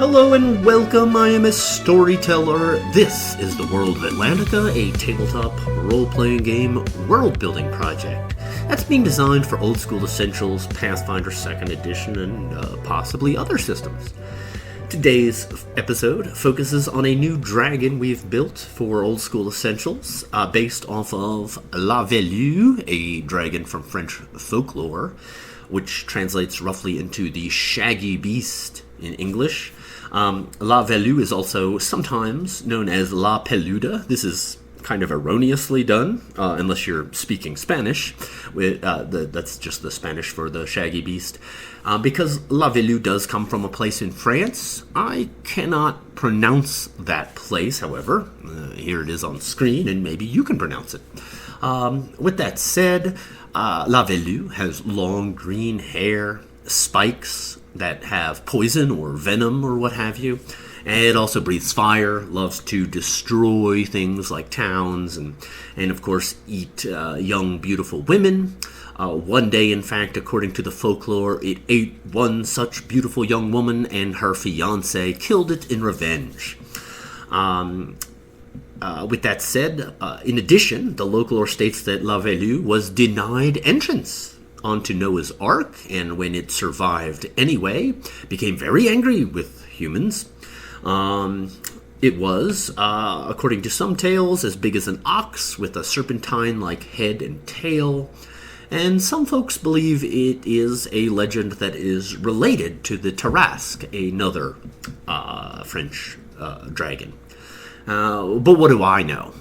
Hello and welcome, I am a storyteller. This is the World of Atlantica, a tabletop role-playing game world-building project that's being designed for Old School Essentials, Pathfinder 2nd Edition, and possibly other systems. Today's episode focuses on a new dragon we've built for Old School Essentials, based off of Velue, a dragon from French Folklore, which translates roughly into the Shaggy Beast in English. Velue is also sometimes known as La Peluda. This is kind of erroneously done, unless you're speaking Spanish. That's just the Spanish for the Shaggy Beast. Because Velue does come from a place in France, I cannot pronounce that place, however. Here it is on screen, and maybe you can pronounce it. With that said, Velue has long green hair, spikes that have poison or venom or what have you. And it also breathes fire, loves to destroy things like towns, and of course eat young, beautiful women. One day, in fact, according to the folklore, it ate one such beautiful young woman, and her fiancé killed it in revenge. With that said, in addition, the folklore states that Velue was denied entrance onto Noah's Ark, and when it survived anyway, became very angry with humans. It was, according to some tales, as big as an ox with a serpentine-like head and tail, and some folks believe it is a legend that is related to the Tarasque, another French dragon. But what do I know?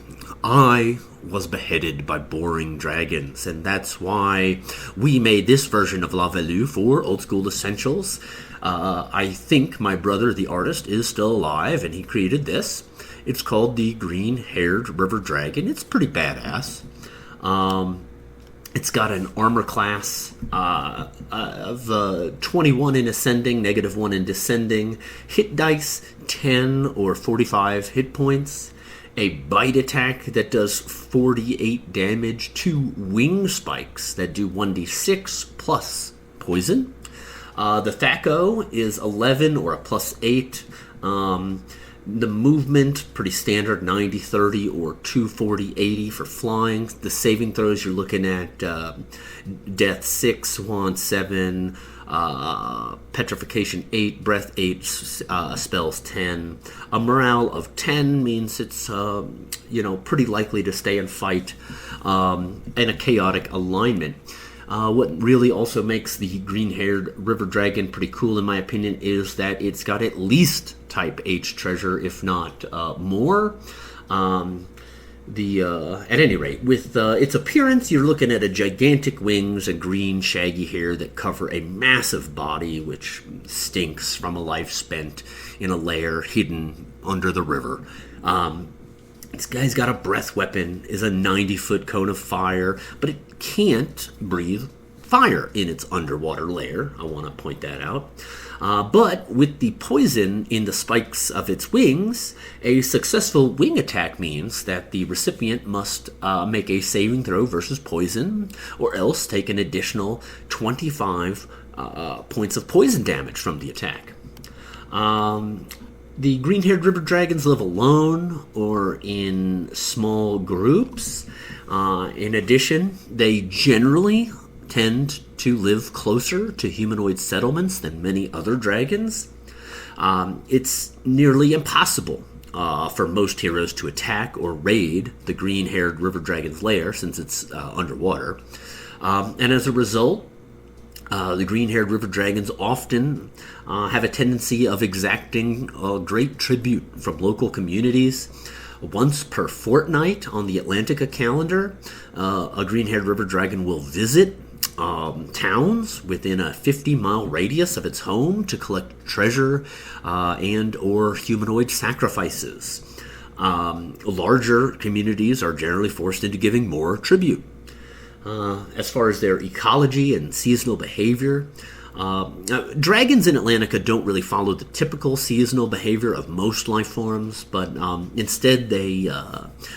I was beheaded by boring dragons, and that's why we made this version of Velue for Old School Essentials. I think my brother, the artist, is still alive, and he created this. It's called the Green-Haired River Dragon. It's pretty badass. It's got an armor class of 21 in ascending, -1 in descending, hit dice 10 or 45 hit points, a bite attack that does 48 damage, 2 wing spikes that do 1d6 plus poison. The THAC0 is 11 or a +8. The movement, pretty standard, 90-30 or 240-80 for flying. The saving throws, you're looking at Death 6, Wand 7, Petrification 8, Breath 8, Spells 10. A morale of 10 means it's pretty likely to stay and fight, and a chaotic alignment. What really also makes the Green-Haired River Dragon pretty cool, in my opinion, is that it's got at least Type H treasure, if not more. At any rate, with its appearance, you're looking at a gigantic wings and green shaggy hair that cover a massive body, which stinks from a life spent in a lair hidden under the river. This guy's got a breath weapon, is a 90-foot cone of fire, but it can't breathe fire in its underwater lair. I want to point that out. But with the poison in the spikes of its wings, a successful wing attack means that the recipient must make a saving throw versus poison, or else take an additional 25 points of poison damage from the attack. The Green-Haired River Dragons live alone or in small groups. In addition, they generally tend to live closer to humanoid settlements than many other dragons. It's nearly impossible for most heroes to attack or raid the Green-Haired River Dragon's lair, since it's underwater. And as a result, the Green-Haired River Dragons often have a tendency of exacting great tribute from local communities. Once per fortnight on the Atlantica calendar, a Green-Haired River Dragon will visit towns within a 50-mile radius of its home to collect treasure and or humanoid sacrifices. Larger communities are generally forced into giving more tribute. As far as their ecology and seasonal behavior, Dragons in Atlantica don't really follow the typical seasonal behavior of most life forms, but instead they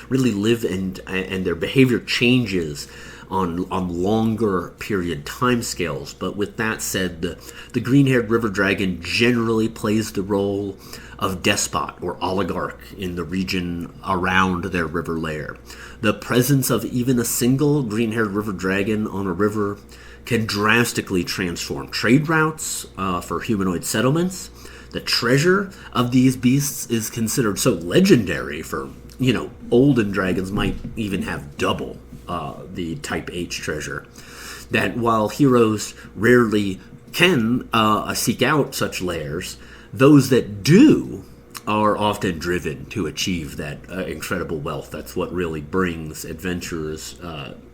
really live and their behavior changes on longer period timescales. But with that said, the green-haired river dragon generally plays the role of despot or oligarch in the region around their river lair. The presence of even a single green-haired river dragon on a river can drastically transform trade routes for humanoid settlements. The treasure of these beasts is considered so legendary for, olden dragons might even have double the Type H treasure, that while heroes rarely can seek out such lairs, those that do are often driven to achieve that incredible wealth. That's what really brings adventurers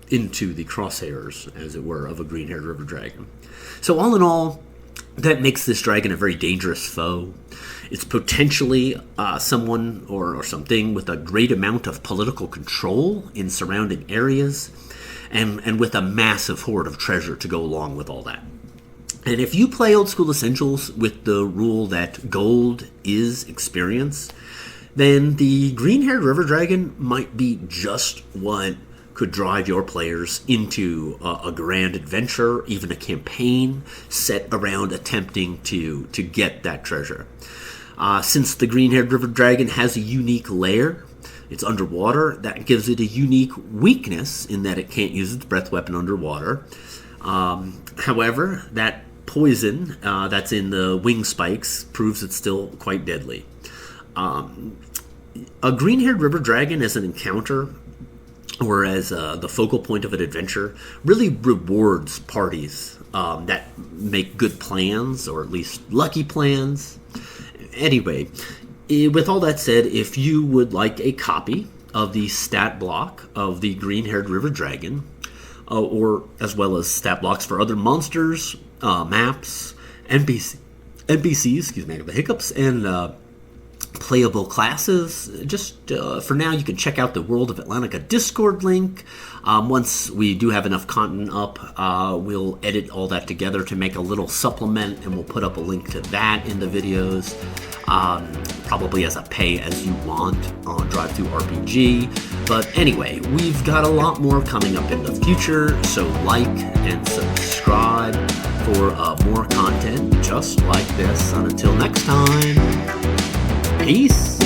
into the crosshairs, as it were, of a green-haired river dragon. So all in all, that makes this dragon a very dangerous foe. It's potentially someone or something with a great amount of political control in surrounding areas, and with a massive hoard of treasure to go along with all that. And if you play Old School Essentials with the rule that gold is experience, then the green-haired river dragon might be just what could drive your players into a grand adventure, even a campaign set around attempting to get that treasure. Since the green-haired river dragon has a unique lair, it's underwater, that gives it a unique weakness in that it can't use its breath weapon underwater. However, that poison that's in the wing spikes proves it's still quite deadly. A green-haired river dragon as an encounter, or as the focal point of an adventure, really rewards parties that make good plans, or at least lucky plans. Anyway, with all that said, if you would like a copy of the stat block of the green-haired river dragon, or as well as stat blocks for other monsters, maps, NPCs, excuse me, I have the hiccups, and playable classes, just for now you can check out the World of Atlantica Discord link. Once we do have enough content up, we'll edit all that together to make a little supplement, and we'll put up a link to that in the videos, probably as a pay-as-you-want on Drive-Thru-RPG. But anyway, we've got a lot more coming up in the future, so like and subscribe for more content just like this. And until next time, peace!